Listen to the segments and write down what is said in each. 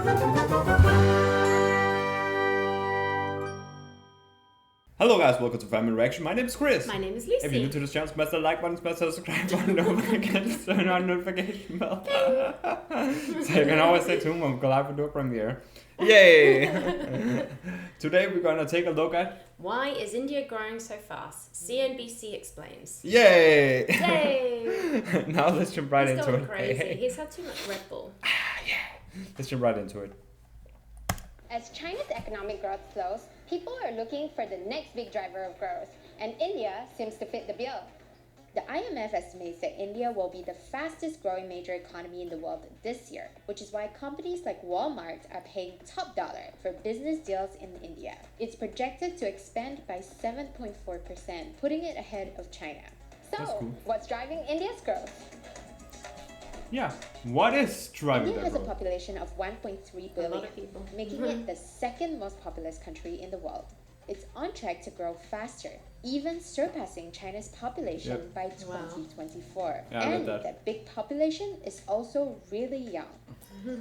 Hello guys, welcome to Family Reaction. My name is Chris. My name is Lucy. If you're new to this channel, smash the like button, smash the subscribe button, don't forget to turn on notification bell. So you can always stay tuned when we go live for the premiere. Yay! Today we're gonna take a look at... Why is India growing so fast? CNBC explains. Yay! Yay! Now let's jump right He's into going it. crazy. He's had too much Red Bull. Let's jump right into it. As China's economic growth slows, people are looking for the next big driver of growth, and India seems to fit the bill. The IMF estimates that India will be the fastest growing major economy in the world this year, which is why companies like Walmart are paying top dollar for business deals in India. It's projected to expand by 7.4%, putting it ahead of China. That's So, cool. what's driving India's growth? Yeah, what is driving India that has a growth? population of 1.3 A billion, lot of people. making it the second most populous country in the world. It's on track to grow faster, even surpassing China's population Yep. by Wow. 2024. Yeah, I read and that. big population is also really young.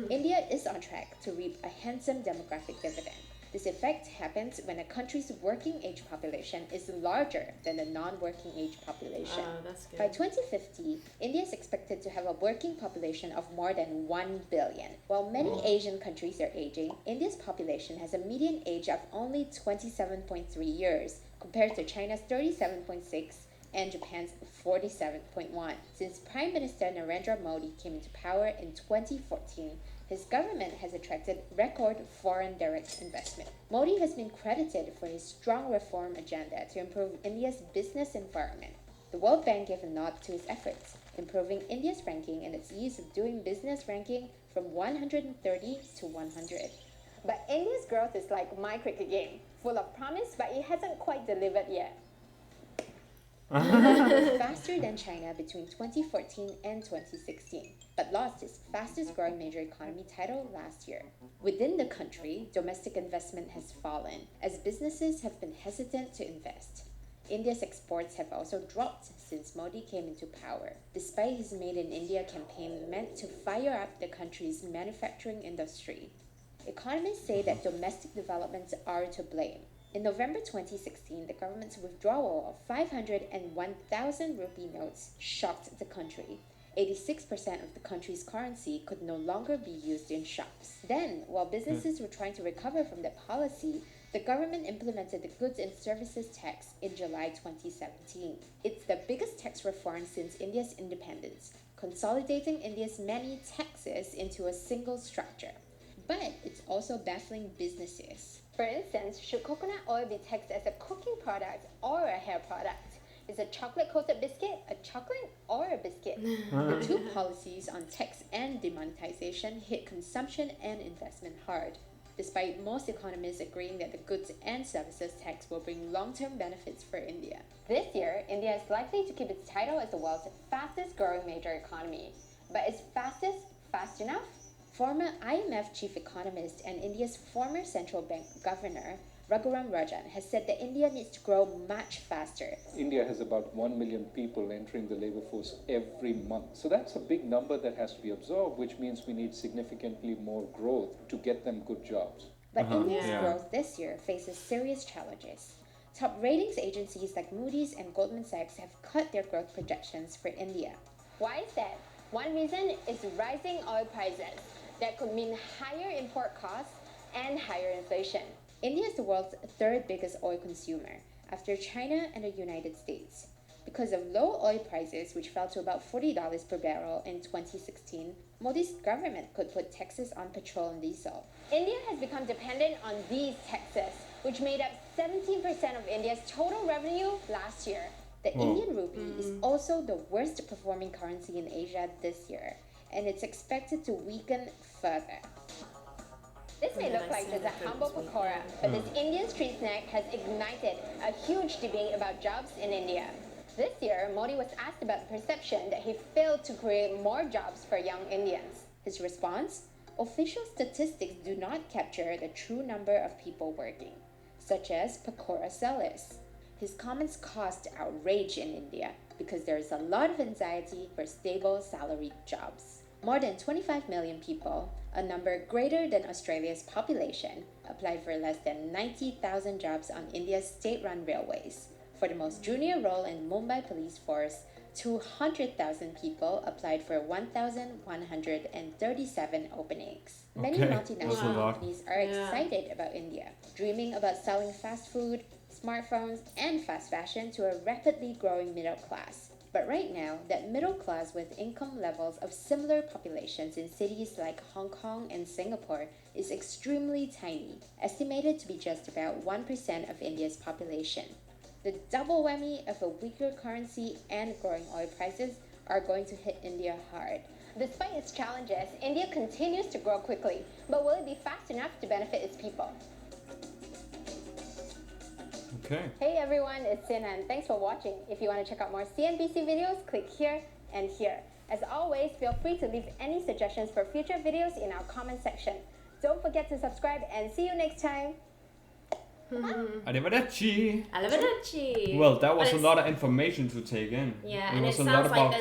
India is on track to reap a handsome demographic dividend. This effect happens when a country's working age population is larger than the non-working age population. Oh, that's good. By 2050, India is expected to have a working population of more than 1 billion. While many Asian countries are aging, India's population has a median age of only 27.3 years, compared to China's 37.6 and Japan's 47.1. Since Prime Minister Narendra Modi came into power in 2014, his government has attracted record foreign direct investment. Modi has been credited for his strong reform agenda to improve India's business environment. The World Bank gave a nod to his efforts, improving India's ranking in its ease of doing business ranking from 130 to 100. But India's growth is like my cricket game, full of promise, but it hasn't quite delivered yet. Faster than China between 2014 and 2016, but lost its fastest growing major economy title last year. Within the country, domestic investment has fallen as businesses have been hesitant to invest. India's exports have also dropped since Modi came into power, despite his Made in India campaign meant to fire up the country's manufacturing industry. Economists say that domestic developments are to blame. In November 2016, the government's withdrawal of 500 and 1,000 rupee notes shocked the country. 86% of the country's currency could no longer be used in shops. Then, while businesses were trying to recover from that policy, the government implemented the Goods and Services Tax in July 2017. It's the biggest tax reform since India's independence, consolidating India's many taxes into a single structure. But it's also baffling businesses. For instance, should coconut oil be taxed as a cooking product or a hair product? Is a chocolate-coated biscuit a chocolate or a biscuit? The two policies on tax and demonetization hit consumption and investment hard, despite most economists agreeing that the goods and services tax will bring long-term benefits for India. This year, India is likely to keep its title as the world's fastest-growing major economy. But is fast enough? Former IMF chief economist and India's former central bank governor, Raghuram Rajan, has said that India needs to grow much faster. India has about 1 million people entering the labor force every month. So that's a big number that has to be absorbed, which means we need significantly more growth to get them good jobs. But India's Yeah. growth this year faces serious challenges. Top ratings agencies like Moody's and Goldman Sachs have cut their growth projections for India. Why is that? One reason is rising oil prices. That could mean higher import costs and higher inflation. India is the world's third biggest oil consumer, after China and the United States. Because of low oil prices, which fell to about $40 per barrel in 2016, Modi's government could put taxes on petrol and diesel. India has become dependent on these taxes, which made up 17% of India's total revenue last year. The Indian rupee is also the worst performing currency in Asia this year, and it's expected to weaken further. This may look like just a humble pakora, but this Indian street snack has ignited a huge debate about jobs in India. This year, Modi was asked about the perception that he failed to create more jobs for young Indians. His response? Official statistics do not capture the true number of people working, such as pakora sellers. His comments caused outrage in India because there is a lot of anxiety for stable salaried jobs. More than 25 million people, a number greater than Australia's population, applied for less than 90,000 jobs on India's state-run railways. For the most junior role in Mumbai police force, 200,000 people applied for 1,137 openings. Many Okay, multinational wow. companies are Yeah. excited about India, dreaming about selling fast food, smartphones, and fast fashion to a rapidly growing middle class. But right now, that middle class with income levels of similar populations in cities like Hong Kong and Singapore is extremely tiny, estimated to be just about 1% of India's population. The double whammy of a weaker currency and growing oil prices are going to hit India hard. Despite its challenges, India continues to grow quickly, but will it be fast enough to benefit its people? Okay. Hey everyone, it's Sin and thanks for watching. If you want to check out more CNBC videos, click here and here. As always, feel free to leave any suggestions for future videos in our comment section. Don't forget to subscribe and see you next time. Arrivederci. Arrivederci. Well, that was But a it's- lot of information to take in. Yeah, It and it was a lot sounds like about-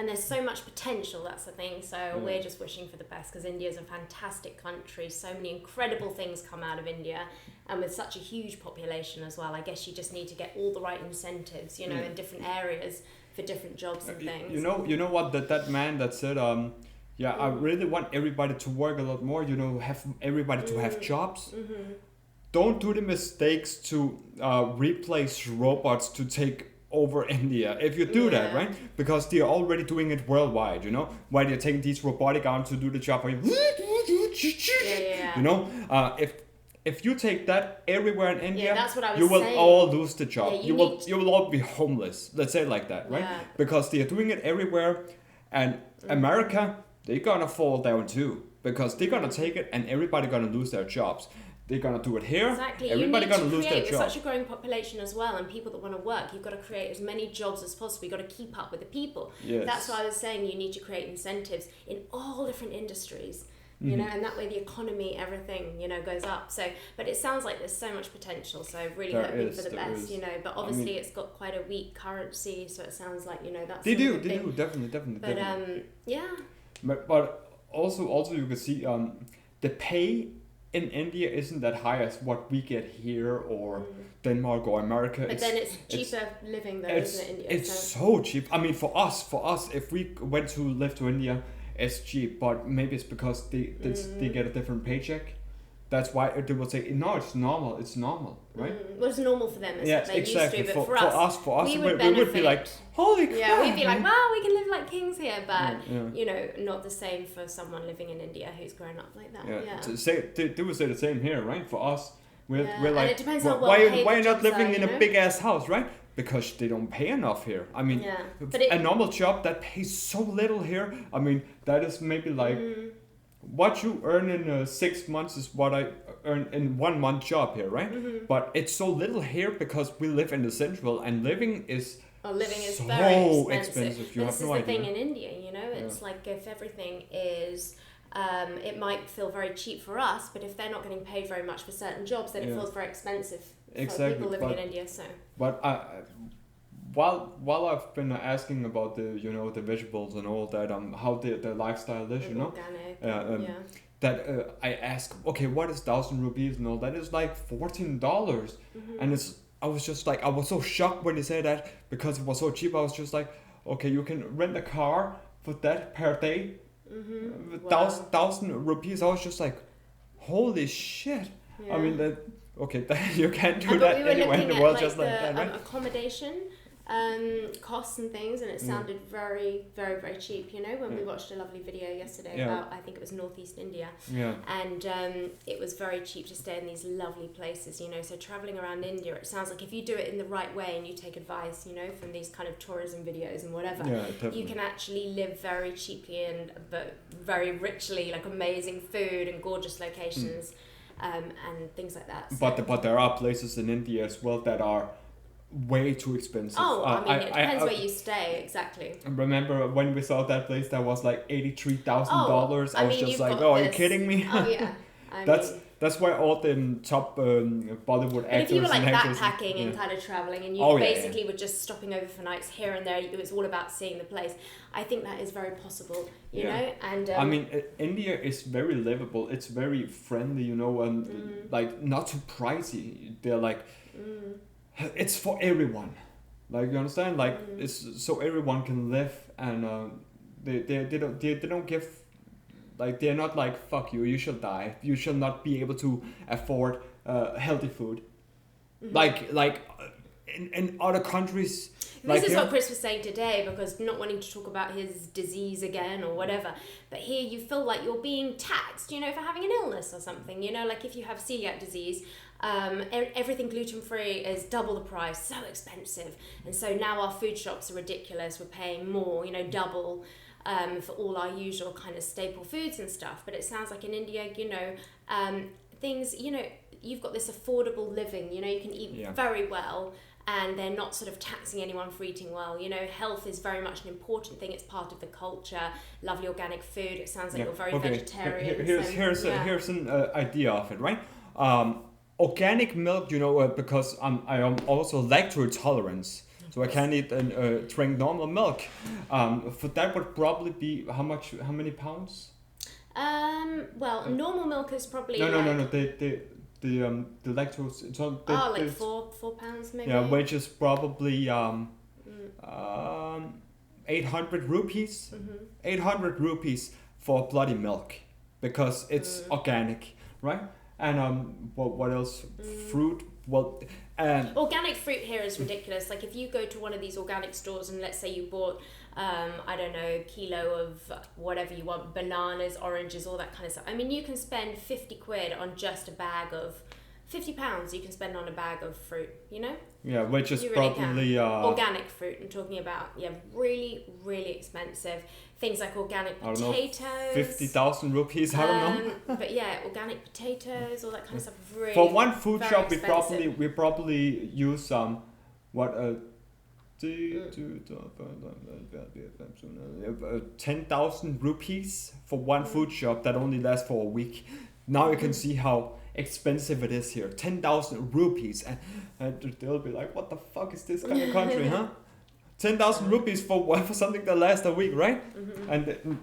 there's so much potential, that's the thing. So we're just wishing for the best because India is a fantastic country. So many incredible things come out of India, and with such a huge population as well. I guess you just need to get all the right incentives, you know, in different areas for different jobs and things. You know what that man that said yeah, I really want everybody to work a lot more, you know, have everybody to have jobs. Don't do the mistakes to replace robots to take over India. If you do that, Yeah. right? Because they're already doing it worldwide, you know? While they're taking these robotic arms to do the job for you. Yeah. You know? If you take that everywhere in India, that's what I was you will saying. all lose the job. Yeah, you will all be homeless. Let's say it like that, right? Yeah. Because they are doing it everywhere, and America, they're gonna fall down too. Because they're gonna take it, and everybody gonna lose their jobs. They're gonna do it here. Exactly. Everybody you need gonna to lose their create, with job. such a growing population as well, and people that want to work, you've got to create as many jobs as possible. You've got to keep up with the people. Yes. That's why I was saying you need to create incentives in all different industries. You know, and that way the economy, everything, you know, goes up. So, but it sounds like there's so much potential. So really There hoping is, for the there best, is. you know. But obviously it's got quite a weak currency, so it sounds like, you know, that's They a do, good they thing. do, definitely. But yeah. But also you can see the pay in India isn't that high as what we get here or Denmark or America. But then it's cheaper living though, isn't it, India? It's so cheap. I mean, for us, if we went to live to India, it's cheap. But maybe it's because they get a different paycheck. That's why they would say, no, it's normal, right? Well, it's normal for them. It's Yeah, what they're exactly. used to, but For us, we we would would be like, benefit. holy crap! Yeah, we'd be like, wow, we can live like kings here, but Yeah. you know, not the same for someone living in India who's grown up like that. Yeah. To say, they would say the same here, right? For us, we're And like, it depends how well why paid are the you not jobs living are, in you a know? big ass house, right? Because they don't pay enough here. I mean, Yeah. But it- a normal job that pays so little here. I mean, that is maybe like what you earn in 6 months is what I earn in 1 month job here, right? But it's so little here because we live in the central, and living is living is so very expensive. expensive. You But have this no is the idea. thing in India, you know, it's like if everything is, it might feel very cheap for us, but if they're not getting paid very much for certain jobs, then it Yeah. feels very expensive for Exactly, people living in but- India. So But while I've been asking about the the vegetables and all that, how the lifestyle is, you know, organic, yeah. That I ask, okay, what is 1,000 rupees and all that? Is like $14, and I was just like, I was so shocked when they said that because it was so cheap. I was just like, okay, you can rent a car for that per day, Wow. 1,000 rupees. I was just like, holy shit! I mean that. Okay, you can't do But that we were anywhere in looking the at world like just like the that, right? accommodation costs and things, and it sounded very, very, very cheap. You know, when we watched a lovely video yesterday about, I think it was Northeast India, Yeah. and it was very cheap to stay in these lovely places. You know, so traveling around India, it sounds like if you do it in the right way and you take advice, you know, from these kind of tourism videos and whatever, Yeah, definitely. you can actually live very cheaply and but very richly, like amazing food and gorgeous locations. And things like that. So. But there are places in India as well that are way too expensive. Oh, I mean, it depends where you stay, exactly. Remember when we saw that place that was like $83,000? I I was mean, just you've like, got oh, are you this- kidding me? Oh, yeah. That's That's why all the top Bollywood But actors if you were like and actors, backpacking and kind of traveling, and you basically were just stopping over for nights here and there, it was all about seeing the place. I think that is very possible, you know. And I mean, India is very livable. It's very friendly, you know, and like not too pricey. They're like, it's for everyone. Like, you understand? Like, it's so everyone can live, and they don't give. Like, they're not like, fuck you, you shall die. You shall not be able to afford healthy food. Like in other countries. This is what Chris was saying today, because not wanting to talk about his disease again or whatever, but here you feel like you're being taxed, you know, for having an illness or something, you know, like if you have celiac disease, everything gluten-free is double the price, so expensive. And so now our food shops are ridiculous, we're paying more, you know, double for all our usual kind of staple foods and stuff. But it sounds like in India, you know, things, you know, you've got this affordable living, you know, you can eat very well, and they're not sort of taxing anyone for eating well. You know, health is very much an important thing. It's part of the culture. Lovely organic food. It sounds like you're very vegetarian. Here's an idea of it, right? Organic milk, you know, because I am also lactose intolerant. So I can't eat and drink normal milk. For that would probably be how many pounds? Well, normal milk is probably no. The lactose. Like 4 pounds maybe. Yeah, which is probably 800 rupees. 800 rupees for bloody milk, because it's organic, right? And what else? Fruit. Well, organic fruit here is ridiculous. Like if you go to one of these organic stores and let's say you bought I don't know, kilo of whatever you want, bananas, oranges, all that kind of stuff. I mean, you can spend 50 quid on just a bag of £50 you can spend on a bag of fruit, you know? Yeah, which is probably organic fruit. I'm talking about really, really expensive things like organic potatoes. 50,000 rupees. I don't know. But yeah, organic potatoes, all that kind of stuff. Really, for one food shop, expensive. we probably use 10,000 rupees for one food shop that only lasts for a week. Now you can see how expensive it is here. 10,000 rupees, and they'll be like, "What the fuck is this kind of country, huh?" 10,000 rupees for something that lasts a week, right? And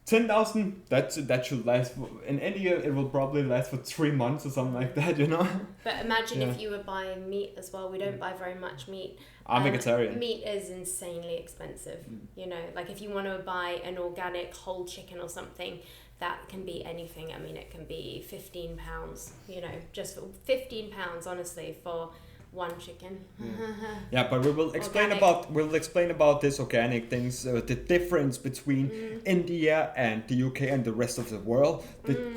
10,000 that should last in India. It will probably last for 3 months or something like that, you know. But imagine if you were buying meat as well. We don't buy very much meat. I'm vegetarian. Meat is insanely expensive. You know, like if you want to buy an organic whole chicken or something, that can be anything. I mean, it can be £15. You know, just for £15, honestly, for one chicken. Yeah, but we will explain about this organic things, the difference between India and the UK and the rest of the world. The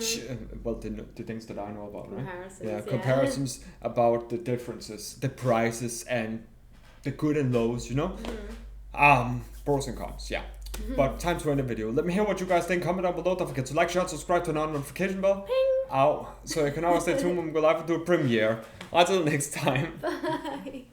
things that I know about, right? Comparisons about the differences, the prices, and the good and lows, you know. Pros and cons, yeah. But time to end the video. Let me hear what you guys think. Comment down below. Don't forget to like, share, subscribe, turn on notification bell. Ping. Ow. So you can always stay tuned when we go live and do a premiere. Until next time. Bye.